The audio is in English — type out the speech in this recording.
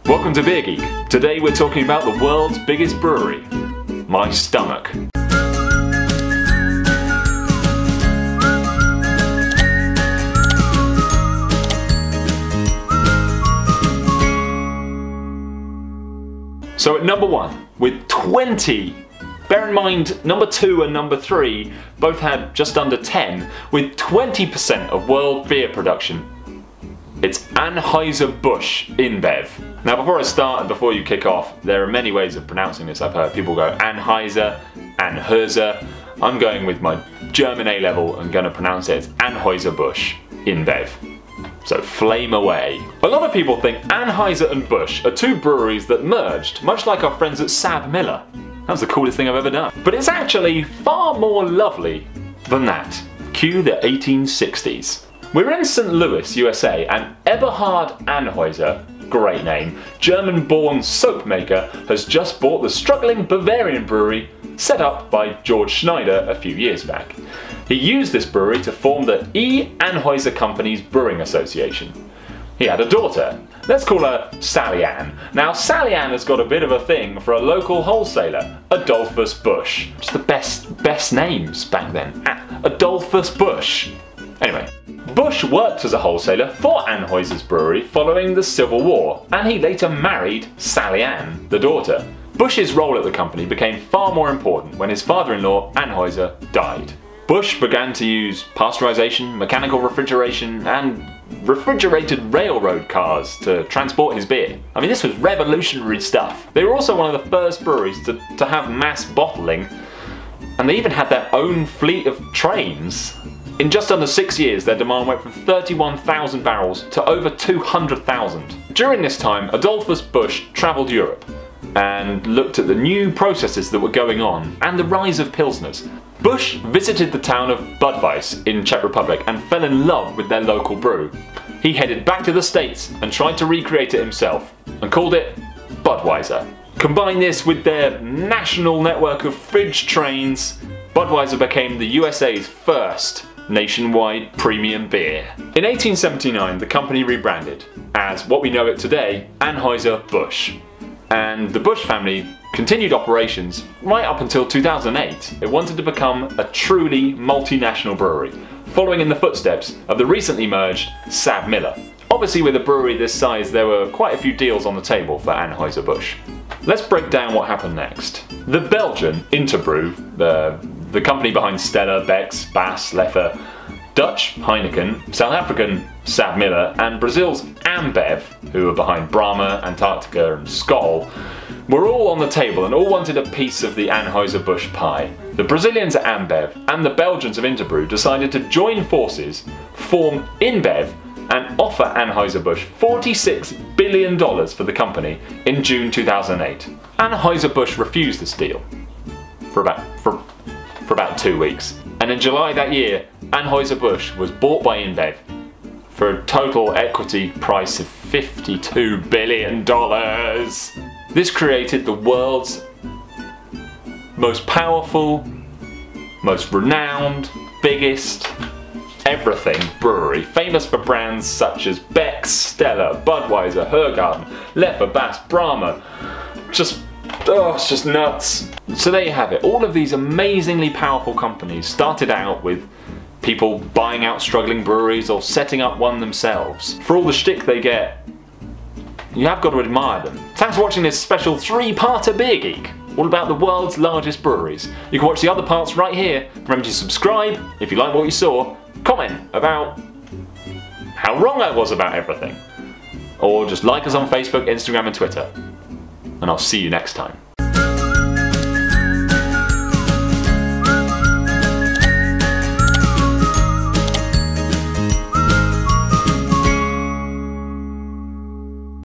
Welcome to Beer Geek. Today we're talking about the world's biggest brewery, my stomach. So at number 1, with 20, bear in mind number 2 and number 3 both had just under 10, with 20% of world beer production. It's Anheuser-Busch InBev. Now before I start and before you kick off, there are many ways of pronouncing this. I've heard people go Anheuser, Anheuser. I'm going with my German A level and going to pronounce it as Anheuser-Busch InBev. So flame away. A lot of people think Anheuser and Busch are two breweries that merged, much like our friends at Sab Miller. That was the coolest thing I've ever done. But it's actually far more lovely than that. Cue the 1860s. We're in St. Louis, USA, and Eberhard Anheuser, great name, German-born soap maker, has just bought the struggling Bavarian brewery set up by George Schneider a few years back. He used this brewery to form the E. Anheuser Company's Brewing Association. He had a daughter. Let's call her Sally Ann. Now Sally Ann has got a bit of a thing for a local wholesaler, Adolphus Busch. Just the best names back then. Adolphus Busch. Anyway, Busch worked as a wholesaler for Anheuser's brewery following the Civil War, and he later married Sally Ann, the daughter. Busch's role at the company became far more important when his father-in-law, Anheuser, died. Busch began to use pasteurization, mechanical refrigeration, and refrigerated railroad cars to transport his beer. I mean, this was revolutionary stuff. They were also one of the first breweries to have mass bottling, and they even had their own fleet of trains. In just under 6 years, their demand went from 31,000 barrels to over 200,000. During this time, Adolphus Busch travelled Europe and looked at the new processes that were going on and the rise of Pilsners. Busch visited the town of Budweis in Czech Republic and fell in love with their local brew. He headed back to the States and tried to recreate it himself and called it Budweiser. Combine this with their national network of fridge trains, Budweiser became the USA's first nationwide premium beer. In 1879, the company rebranded as what we know it today, Anheuser-Busch. And the Busch family continued operations right up until 2008. They wanted to become a truly multinational brewery, following in the footsteps of the recently merged Sab Miller. Obviously with a brewery this size, there were quite a few deals on the table for Anheuser-Busch. Let's break down what happened next. The Belgian Interbrew, the company behind Stella, Beck's, Bass, Leffe, Dutch Heineken, South African Sab Miller, and Brazil's AmBev, who are behind Brahma, Antarctica and Skol, were all on the table and all wanted a piece of the Anheuser-Busch pie. The Brazilians at AmBev and the Belgians of Interbrew decided to join forces, form InBev, and offer Anheuser-Busch $46 billion for the company in June 2008. Anheuser-Busch refused this deal for about 2 weeks. And in July that year, Anheuser-Busch was bought by InBev for a total equity price of $52 billion. This created the world's most powerful, most renowned, biggest, everything brewery, famous for brands such as Beck's, Stella, Budweiser, Hergarten, Leffe, Bass, Brahma. It's just nuts. So there you have it. All of these amazingly powerful companies started out with people buying out struggling breweries or setting up one themselves. For all the shtick they get, you have got to admire them. Thanks for watching this special 3-parter Beer Geek, all about the world's largest breweries. You can watch the other parts right here. Remember to subscribe if you like what you saw. Comment about how wrong I was about everything. Or just like us on Facebook, Instagram and Twitter. And I'll see you next time.